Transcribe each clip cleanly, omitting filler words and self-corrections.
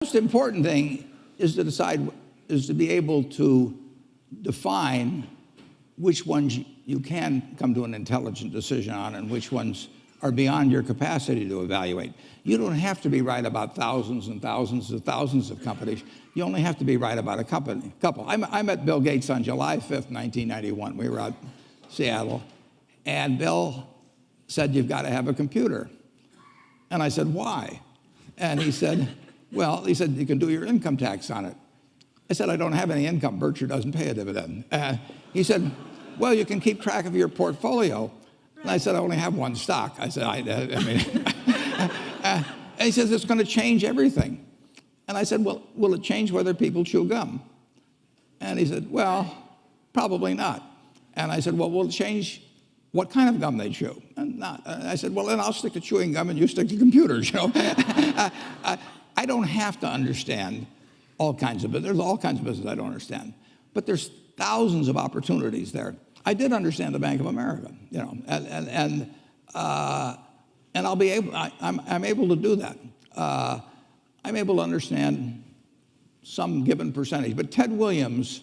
most important thing is to be able to define which ones you can come to an intelligent decision on and which ones are beyond your capacity to evaluate. You don't have to be right about thousands and thousands and thousands of companies. You only have to be right about a couple. I met Bill Gates on July 5th, 1991. We were out in Seattle, and Bill said, "You've got to have a computer." And I said, "Why?" And he said, "Well," he said, "you can do your income tax on it." I said, "I don't have any income. Berkshire doesn't pay a dividend." He said, "Well, you can keep track of your portfolio." And I said, "I only have one stock." I said, and he says, "It's going to change everything." And I said, "Well, will it change whether people chew gum?" And he said, "Well, probably not." And I said, "Well, will it change what kind of gum they chew?" And not. And I said, "Well, then I'll stick to chewing gum and you stick to computers." I don't have to understand all kinds of business. There's all kinds of business I don't understand. But there's thousands of opportunities there. I did understand the Bank of America, and I'll be able. I'm able to do that. I'm able to understand some given percentage. But Ted Williams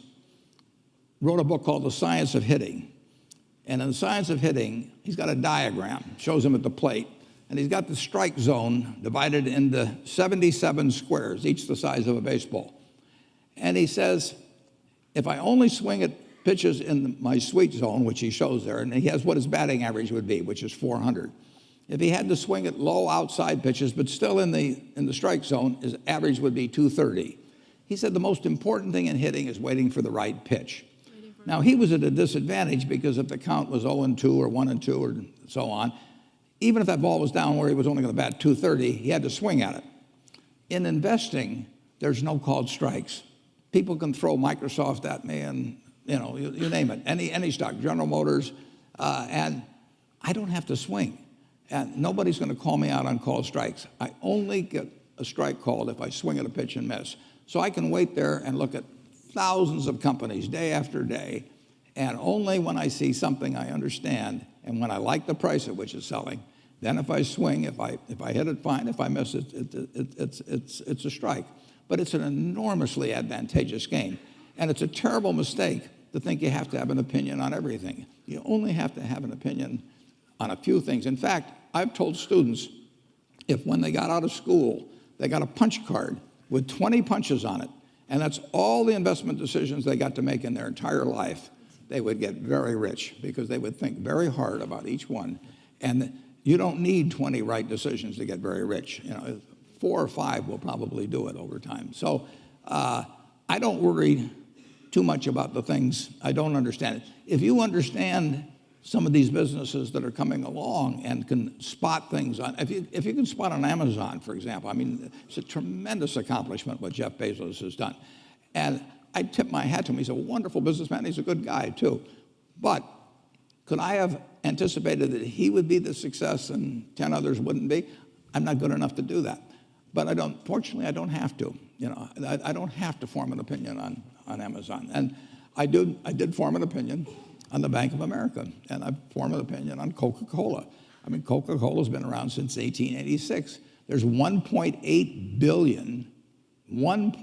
wrote a book called The Science of Hitting, and in The Science of Hitting, he's got a diagram, shows him at the plate, and he's got the strike zone divided into 77 squares, each the size of a baseball. And he says, if I only swing at pitches in my sweet zone, which he shows there, and he has what his batting average would be, which is 400. If he had to swing at low outside pitches, but still in the strike zone, his average would be 230. He said the most important thing in hitting is waiting for the right pitch. Now, he was at a disadvantage because if the count was 0-2 or 1-2 or so on, even if that ball was down where he was only going to bat 230, he had to swing at it. In investing, there's no called strikes. People can throw Microsoft at me and you name it, any stock, General Motors, and I don't have to swing. And nobody's going to call me out on called strikes. I only get a strike called if I swing at a pitch and miss. So I can wait there and look at thousands of companies day after day, and only when I see something I understand and when I like the price at which it's selling, then if I swing, if I hit it, fine. If I miss it, it's a strike. But it's an enormously advantageous game. And it's a terrible mistake to think you have to have an opinion on everything. You only have to have an opinion on a few things. In fact, I've told students, if when they got out of school, they got a punch card with 20 punches on it, and that's all the investment decisions they got to make in their entire life, they would get very rich because they would think very hard about each one. And you don't need 20 right decisions to get very rich. 4 or 5 will probably do it over time. So I don't worry too much about the things I don't understand. If you understand some of these businesses that are coming along and can spot things on, if you can spot on Amazon, for example, I mean, it's a tremendous accomplishment what Jeff Bezos has done. And I tip my hat to him. He's a wonderful businessman. He's a good guy, too. But could I have anticipated that he would be the success and 10 others wouldn't be? I'm not good enough to do that. But fortunately, I don't have to. I don't have to form an opinion on Amazon. And I did form an opinion on the Bank of America, and I formed an opinion on Coca-Cola. I mean, Coca-Cola's been around since 1886. There's 1.8 billion 8-ounce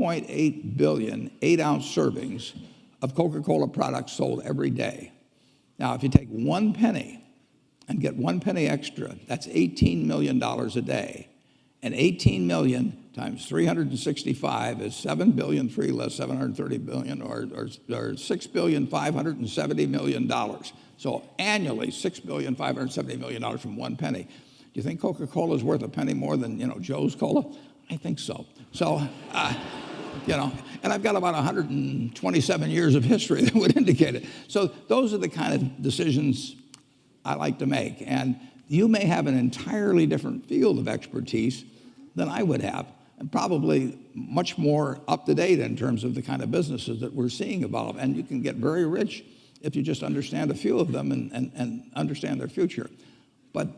servings of Coca-Cola products sold every day. Now, if you take 1 penny and get 1 penny extra, that's $18 million a day. And 18 million times 365 is 7 billion, 3 less 730 billion, or $6,570 million. So annually, $6,570 million from 1 penny. Do you think Coca-Cola is worth a penny more than Joe's Cola? I think so. So, and I've got about 127 years of history that would indicate it. So those are the kind of decisions I like to make. And you may have an entirely different field of expertise than I would have, and probably much more up to date in terms of the kind of businesses that we're seeing evolve. And you can get very rich if you just understand a few of them and understand their future. But